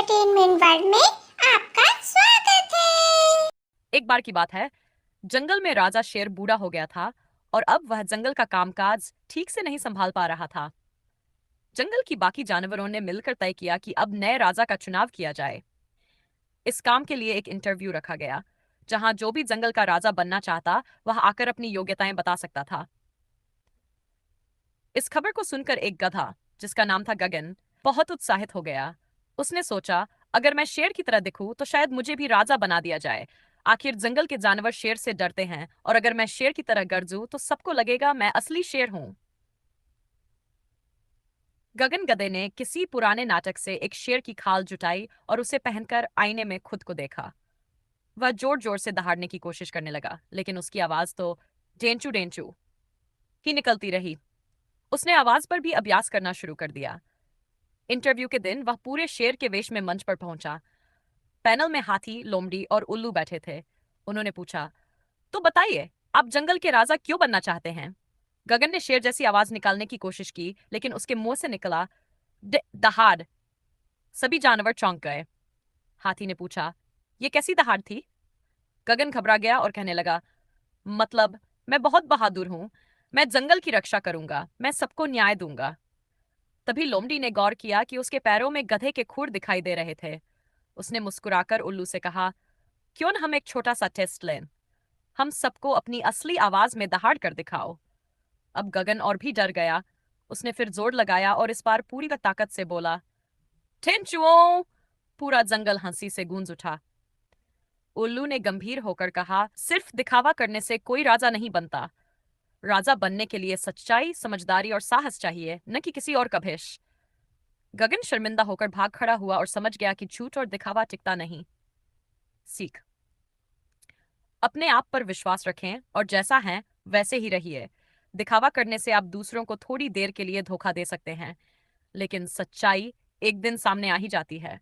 Entertainment world में आपका स्वागत है। एक बार की बात है, जंगल में राजा शेर बूढ़ा हो गया था और अब वह जंगल का कामकाज ठीक से नहीं संभाल पा रहा था। जंगल की बाकी जानवरों ने मिलकर तय किया कि अब नए राजा का चुनाव किया जाए। इस काम के लिए एक इंटरव्यू रखा गया, जहां जो भी जंगल का राजा बनना चाहता वह आकर अपनी योग्यताएं बता सकता था। इस खबर को सुनकर एक गधा, जिसका नाम था गगन, बहुत उत्साहित हो गया। उसने सोचा, अगर मैं शेर की तरह दिखूं तो शायद मुझे भी राजा बना दिया जाए। आखिर जंगल के जानवर शेर से डरते हैं और अगर मैं शेर की तरह गरजूं तो सबको लगेगा मैं असली शेर हूं। गगन गधे ने किसी पुराने नाटक से एक शेर की खाल जुटाई और उसे पहनकर आईने में खुद को देखा। वह जोर जोर से दहाड़ने की कोशिश करने लगा, लेकिन उसकी आवाज तो डेंचू डेंचू ही निकलती रही। उसने आवाज पर भी अभ्यास करना शुरू कर दिया। इंटरव्यू के दिन वह पूरे शेर के वेश में मंच पर पहुंचा। पैनल में हाथी, लोमड़ी और उल्लू बैठे थे। उन्होंने पूछा, तो बताइए, आप जंगल के राजा क्यों बनना चाहते हैं? गगन ने शेर जैसी आवाज निकालने की कोशिश की, लेकिन उसके मुंह से निकला दहाड़। सभी जानवर चौंक गए। हाथी ने पूछा, ये कैसी दहाड़ थी? गगन घबरा गया और कहने लगा, मतलब, मैं बहुत बहादुर हूं। मैं जंगल की रक्षा करूंगा, मैं सबको न्याय दूंगा। तभी लोमड़ी ने गौर किया कि उसके पैरों में गधे के खुर दिखाई दे रहे थे। उसने मुस्कुराकर उल्लू से कहा, क्यों न हम एक छोटा सा टेस्ट लें? हम सबको अपनी असली आवाज में दहाड़ कर दिखाओ। अब गगन और भी डर गया। उसने फिर जोर लगाया और इस बार पूरी ताकत से बोला, टेंचुओ! पूरा जंगल हंसी से गूंज उठा। उल्लू ने गंभीर होकर कहा, सिर्फ दिखावा करने से कोई राजा नहीं बनता। राजा बनने के लिए सच्चाई, समझदारी और साहस चाहिए, न कि किसी और का भेष। गगन शर्मिंदा होकर भाग खड़ा हुआ और समझ गया कि झूठ और दिखावा टिकता नहीं। सीख, अपने आप पर विश्वास रखें और जैसा है वैसे ही रहिए। दिखावा करने से आप दूसरों को थोड़ी देर के लिए धोखा दे सकते हैं, लेकिन सच्चाई एक दिन सामने आ ही जाती है।